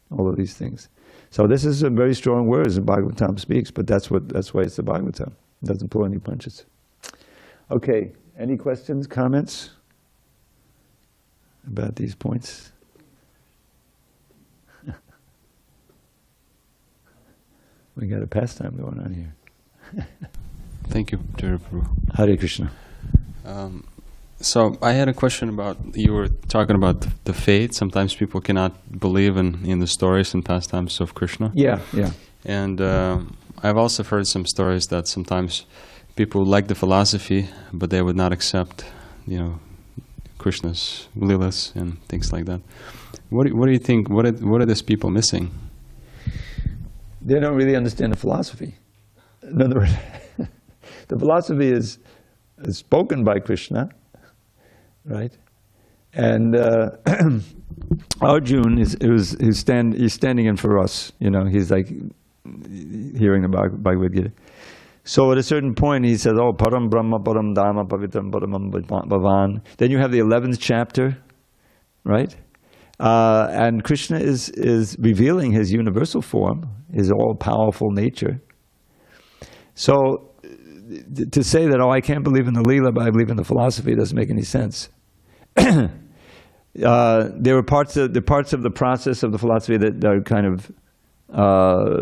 all of these things. So this is a very strong word as the Bhagavatam speaks, but that's why it's the Bhagavatam. It doesn't pull any punches. Okay, any questions, comments about these points? We got a pastime going on here. Thank you, Jai Prabhu. Hare Krishna. So I had a question about, you were talking about the fate. Sometimes people cannot believe in the stories and pastimes of Krishna. Yeah, yeah. And I've also heard some stories that sometimes people like the philosophy, but they would not accept, you know, Krishna's leelas and things like that. What do you think? What are these people missing? They don't really understand the philosophy. In other words, the philosophy is spoken by Krishna, right? And Arjuna he's standing in for us. You know, he's like hearing about Bhagavad Gita. So at a certain point, he says, "Oh, Param Brahma, Param Dharma, Pavitram Paramam Bhāgavān." Then you have the 11th chapter, right? And Krishna is revealing his universal form, his all-powerful nature. So to say that, oh, I can't believe in the Leela, but I believe in the philosophy, doesn't make any sense. There are parts of the process of the philosophy that are kind of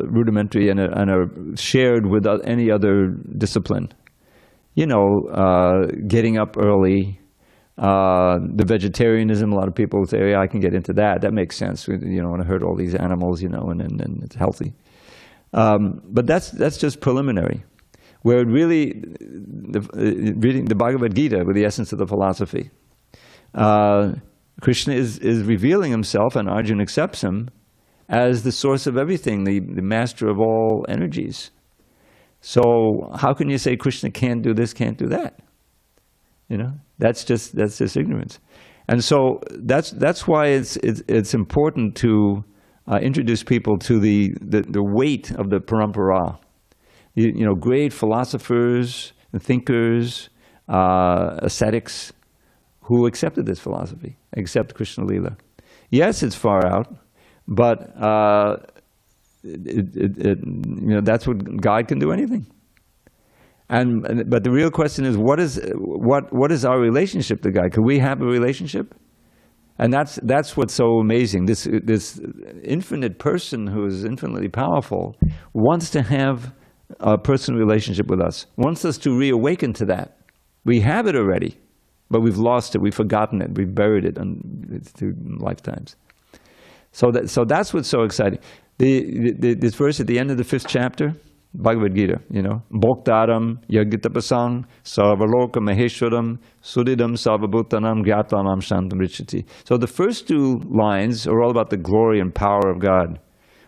rudimentary and are shared with any other discipline. You know, getting up early, the vegetarianism, a lot of people say, yeah, I can get into that. That makes sense. You know, and I heard all these animals, you know, and it's healthy. But that's just preliminary. Where it really, reading the Bhagavad Gita with the essence of the philosophy, Krishna is revealing himself, and Arjuna accepts him as the source of everything, the master of all energies. So how can you say Krishna can't do this, can't do that? You know, that's just ignorance. And so that's why it's important to introduce people to the weight of the parampara. You know, great philosophers, thinkers, ascetics who accepted this philosophy, accept Krishna Leela. Yes, it's far out, but you know, that's what God can do anything. But the real question is, what is our relationship to God? Can we have a relationship? And that's what's so amazing. This infinite person who is infinitely powerful wants to have a personal relationship with us, wants us to reawaken to that. We have it already, but we've lost it, we've forgotten it, we've buried it through lifetimes. So that's what's so exciting. This verse at the end of the 5th chapter, Bhagavad Gita, you know. Bhoktaram yagitapasang sarvaloka maheshwaram sudidam sarvabhutanam gyatvanam shantam richati. So the first two lines are all about the glory and power of God.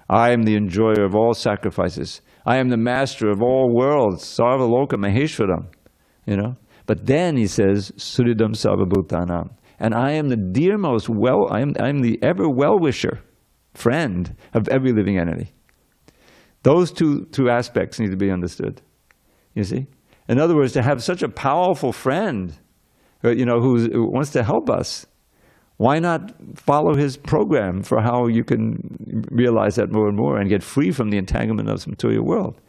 I am the enjoyer of all sacrifices. I am the master of all worlds, sarvaloka maheshwaram, you know. But then he says, sudidam sarvabhutanam. And I am the dearmost, I am the ever well-wisher, friend of every living entity. Those two aspects need to be understood, you see. In other words, to have such a powerful friend, you know, who wants to help us, why not follow his program for how you can realize that more and more and get free from the entanglement of this material world?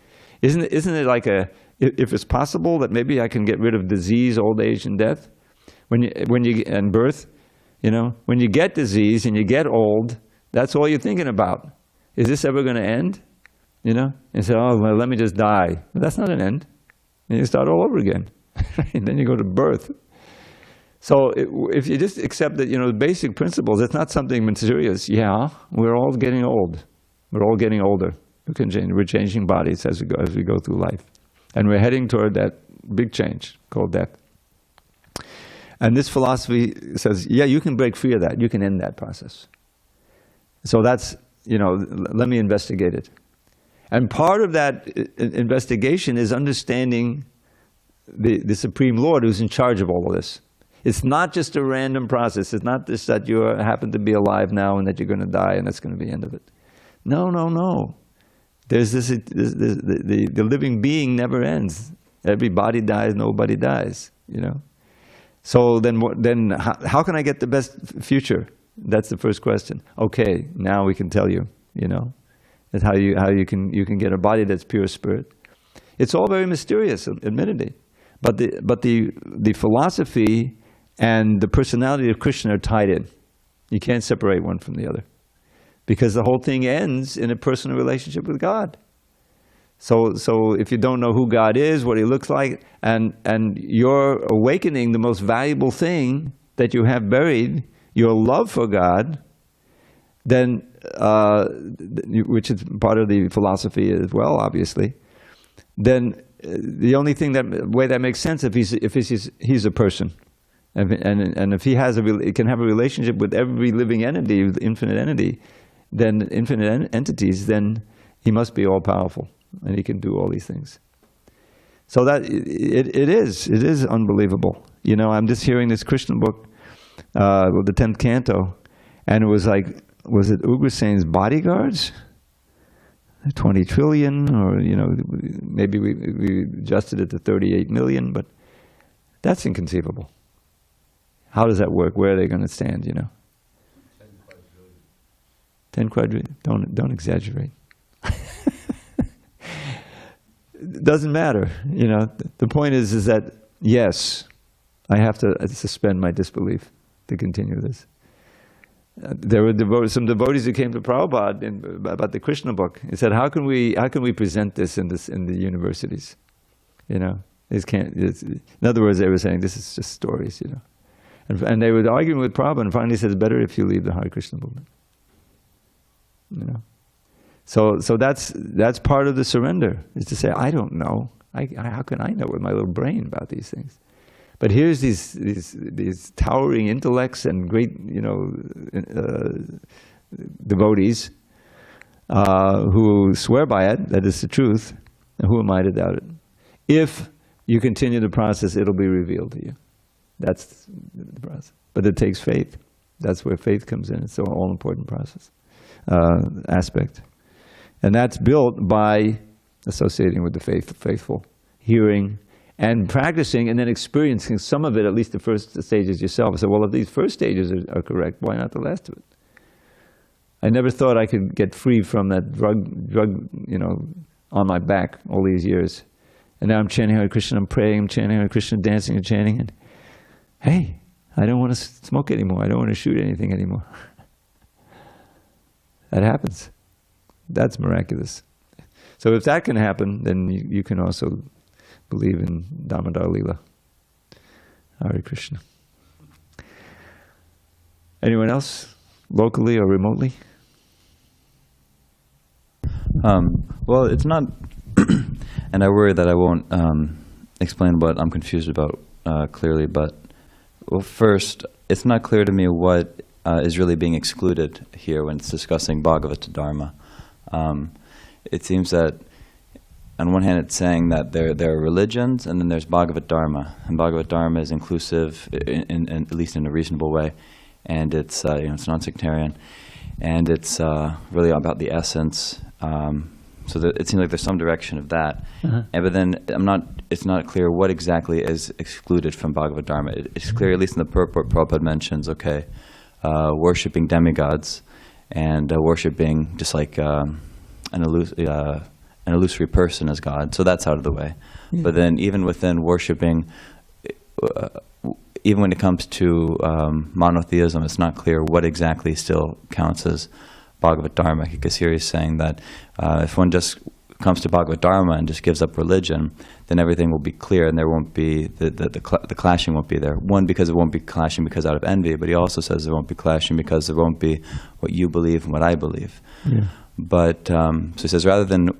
Isn't it like if it's possible that maybe I can get rid of disease, old age, and death, and birth, you know, when you get disease and you get old, that's all you're thinking about. Is this ever going to end? You know, and say, oh, well, let me just die. But that's not an end. And you start all over again. And then you go to birth. So if you just accept that, you know, the basic principles, it's not something mysterious. Yeah, we're all getting old. We're all getting older. We're changing bodies as we go through life. And we're heading toward that big change called death. And this philosophy says, yeah, you can break free of that. You can end that process. So that's, you know, let me investigate it. And part of that investigation is understanding the Supreme Lord who's in charge of all of this. It's not just a random process. It's not just that you happen to be alive now and that you're going to die and that's going to be the end of it. No, no, no. There's the living being never ends. Every body dies, nobody dies, you know. So then how can I get the best future? That's the first question. Okay, now we can tell you, you know. That's how you can get a body that's pure spirit. It's all very mysterious, admittedly, but the philosophy and the personality of Krishna are tied in. You can't separate one from the other, because the whole thing ends in a personal relationship with God. So if you don't know who God is, what He looks like, and you're awakening the most valuable thing that you have buried, your love for God, then which is part of the philosophy as well, obviously, then the only way that makes sense if he's a person, and if he can have a relationship with every living entity, with infinite entity, then infinite entities, then he must be all powerful and he can do all these things. So that it is unbelievable. You know, I'm just hearing this Krishna book, the 10th canto, and it was like, was it Ugrasena's bodyguards? 20 trillion, or, you know, maybe we adjusted it to 38 million, but that's inconceivable. How does that work? Where are they going to stand, you know? 10 quadrillion. Don't exaggerate. It doesn't matter, you know. The point is that, yes, I have to suspend my disbelief to continue this. There were some devotees who came to Prabhupada about the Krishna book. He said, "How can we present this in the universities? You know, in other words, they were saying this is just stories, you know." And they were arguing with Prabhupada, and finally said, "It's better if you leave the Hare Krishna movement." You know, so that's part of the surrender, is to say, "I don't know. How can I know with my little brain about these things?" But here's these towering intellects and great, you know, devotees who swear by it, that it's the truth, and who am I to doubt it? If you continue the process, it'll be revealed to you. That's the process. But it takes faith. That's where faith comes in. It's an all-important process, aspect. And that's built by associating with the faithful, hearing, and practicing, and then experiencing some of it, at least the first stages yourself. I said, well, if these first stages are correct, why not the last of it? I never thought I could get free from that drug, you know, on my back all these years. And now I'm chanting Hare Krishna, I'm praying, I'm chanting Hare Krishna, dancing and chanting, and hey, I don't want to smoke anymore, I don't want to shoot anything anymore. That happens. That's miraculous. So if that can happen, then you can also believe in Damodar Leela. Hare Krishna. Anyone else, locally or remotely? Well, it's not And I worry that I won't explain what I'm confused about clearly. But well, first, it's not clear to me what is really being excluded here when it's discussing Bhagavata-dharma. It seems that on one hand, it's saying that there are religions, and then there's Bhagavata-dharma, and Bhagavata-dharma is inclusive, in at least in a reasonable way, and it's it's non-sectarian, and it's really about the essence. So that it seems like there's some direction of that, but then it's not clear what exactly is excluded from Bhagavata-dharma. It's clear, at least in the purport, Prabhupada mentions, worshipping demigods, and worshipping just like an illusory person as God, so that's out of the way. Yeah. But then even within worshipping, even when it comes to monotheism, it's not clear what exactly still counts as Bhagavata-dharma, because here he's saying that if one just comes to Bhagavata-dharma and just gives up religion, then everything will be clear and there won't be, the clashing won't be there. One, because it won't be clashing because out of envy, but he also says there won't be clashing because there won't be what you believe and what I believe. Yeah. But, so he says, rather than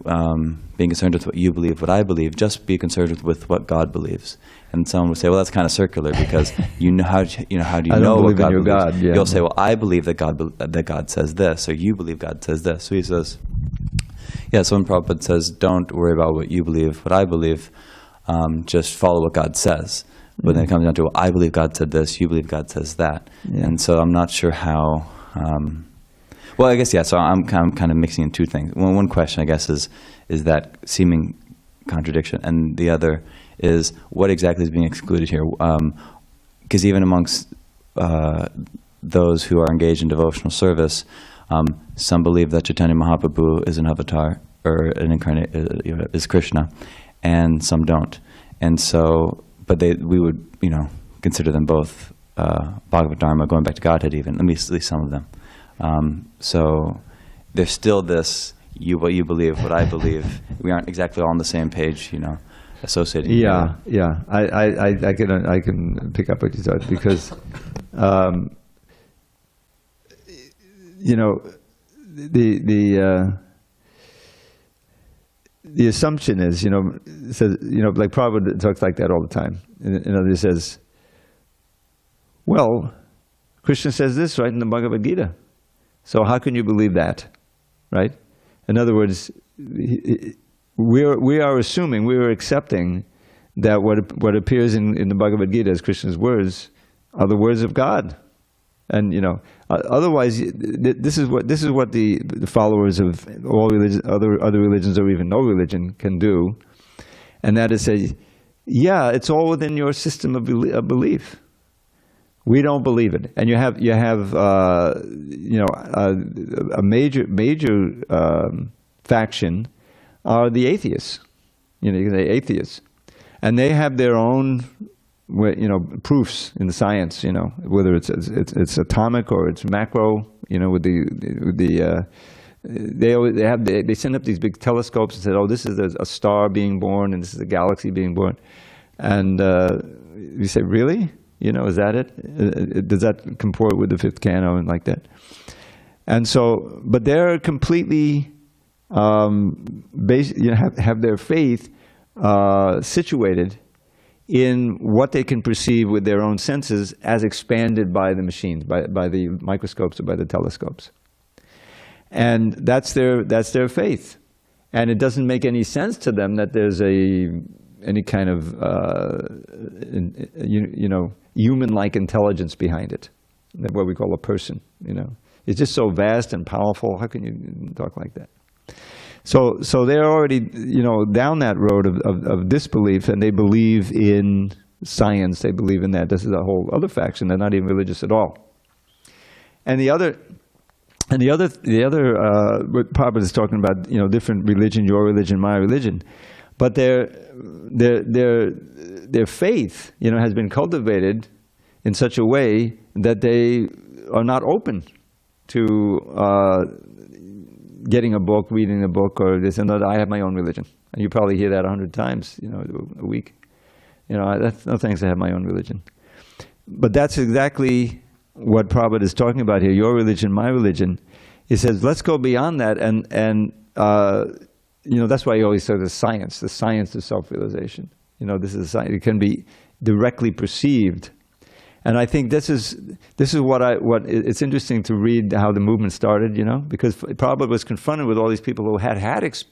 being concerned with what you believe, what I believe, just be concerned with what God believes. And someone would say, well, that's kind of circular, because how do you know what God believes? God, yeah. You'll say, well, I believe that God says this, or you believe God says this. So he says, yeah, so when Prabhupada says, don't worry about what you believe, what I believe, just follow what God says. But then it comes down to, well, I believe God said this, you believe God says that. Yeah. And so I'm not sure how... well, I guess, yeah, so I'm kind of mixing in two things. One question, I guess, is that seeming contradiction, and the other is what exactly is being excluded here. Because even amongst those who are engaged in devotional service, some believe that Chaitanya Mahaprabhu is an avatar, or an incarnate, is Krishna, and some don't. And so, but we would, consider them both Bhagavad-dharma, going back to Godhead even, at least some of them. So there's still this, what you believe, what I believe. We aren't exactly all on the same page, associating. Yeah, yeah. I can pick up what you said, because, the assumption is, says, like Prabhupada talks like that all the time. He says, well, Krishna says this right in the Bhagavad Gita. So how can you believe that, right? In other words, we are assuming, we are accepting that what appears in the Bhagavad Gita as Krishna's words are the words of God, and otherwise this is what the followers of all religions, other religions, or even no religion, can do, and that is say, yeah, it's all within your system of belief. We don't believe it, and you have a major faction are the atheists. You can say atheists, and they have their own proofs in the science. Whether it's atomic or it's macro. They send up these big telescopes and say, oh, this is a star being born, and this is a galaxy being born, and you say, really? Is that it? Does that comport with the fifth canon and like that? And so, but they're completely have their faith situated in what they can perceive with their own senses as expanded by the machines, by the microscopes or by the telescopes. And that's their faith. And it doesn't make any sense to them that there's any kind of human-like intelligence behind it, what we call a person. It's just so vast and powerful. How can you talk like that? So they're already down that road of disbelief, and they believe in science. They believe in that. This is a whole other faction. They're not even religious at all. And the other what Prabhupada is talking about, different religion, your religion, my religion. But their faith, has been cultivated in such a way that they are not open to getting a book, reading a book, or this and that. I have my own religion, and you probably hear that 100 times, a week. That's no thanks. I have my own religion. But that's exactly what Prabhupada is talking about here. Your religion, my religion. He says, let's go beyond that, and that's why you always say the science of self-realization. This is science. It can be directly perceived. And I think this is what it's interesting to read how the movement started, because Prabhupada was confronted with all these people who had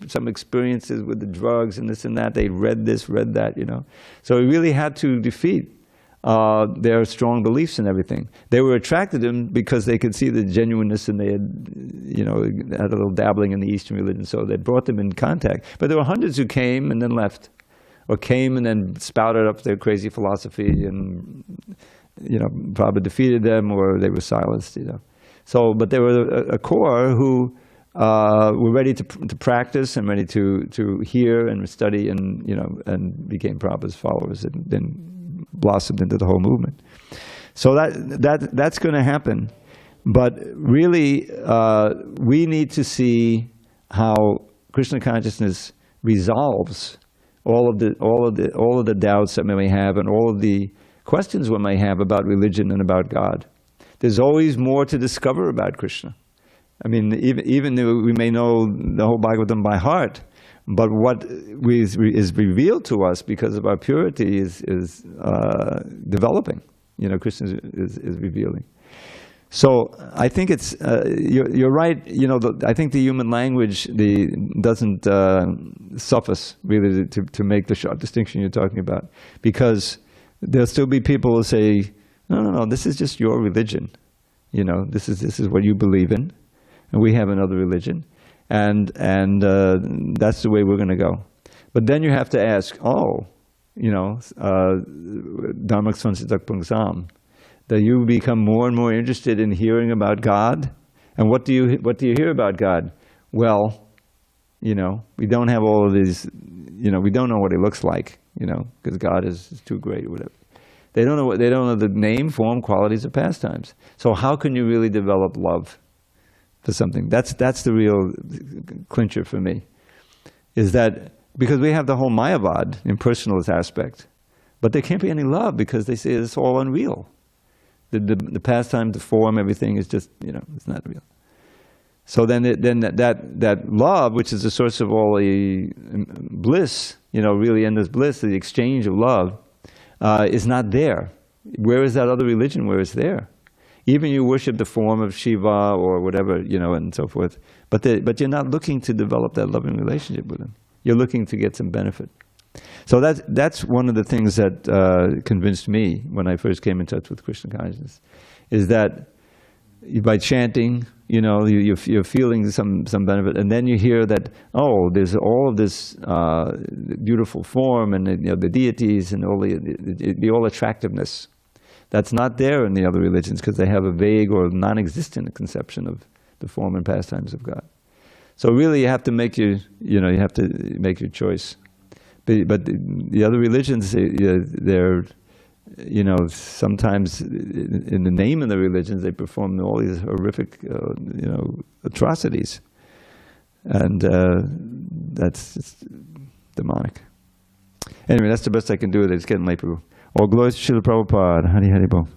some experiences with the drugs and this and that. They read this, read that, So he really had to defeat their strong beliefs and everything. They were attracted to him because they could see the genuineness, and they had a little dabbling in the Eastern religion, so they brought them in contact. But there were hundreds who came and then left, or came and then spouted up their crazy philosophy, and Prabhupada defeated them, or they were silenced. So, but there were a core who were ready to practice and ready to hear and study, and became Prabhupada's followers, and then blossomed into the whole movement. So that's going to happen, but really we need to see how Krishna consciousness resolves all of the doubts that we may have, and all of the questions we may have about religion and about God. There's always more to discover about Krishna. I mean, even though we may know the whole Bhagavatam by heart, but what is revealed to us because of our purity is developing. Krishna is revealing. So I think it's you're right. I think the human language doesn't suffice really to make the sharp distinction you're talking about, because there'll still be people who say, no, this is just your religion. This is what you believe in, and we have another religion. And that's the way we're going to go. But then you have to ask, that you become more and more interested in hearing about God. And what do you hear about God? Well, we don't have all of these, we don't know what he looks like, because God is too great or whatever. They don't know the name, form, qualities, or pastimes. So how can you really develop love for something? That's the real clincher for me, is that because we have the whole Mayavad, impersonalist aspect, but there can't be any love because they say it's all unreal. The pastime, the form, everything is just, it's not real. So then that love, which is the source of all the bliss, really endless bliss, the exchange of love, is not there. Where is that other religion where it's there? Even you worship the form of Shiva or whatever, and so forth, but you're not looking to develop that loving relationship with him. You're looking to get some benefit. So that's one of the things that convinced me when I first came in touch with Krishna consciousness, is that by chanting, you're feeling some benefit, and then you hear that, there's all of this beautiful form, and the deities and all the all attractiveness. That's not there in the other religions, because they have a vague or non-existent conception of the form and pastimes of God. So really, you have to make your choice. But the other religions, they're sometimes in the name of the religions, they perform all these horrific atrocities, and that's just demonic. Anyway, that's the best I can do with it. It's getting late, people. All glories to Srila Prabhupada. Hari Hari Bol.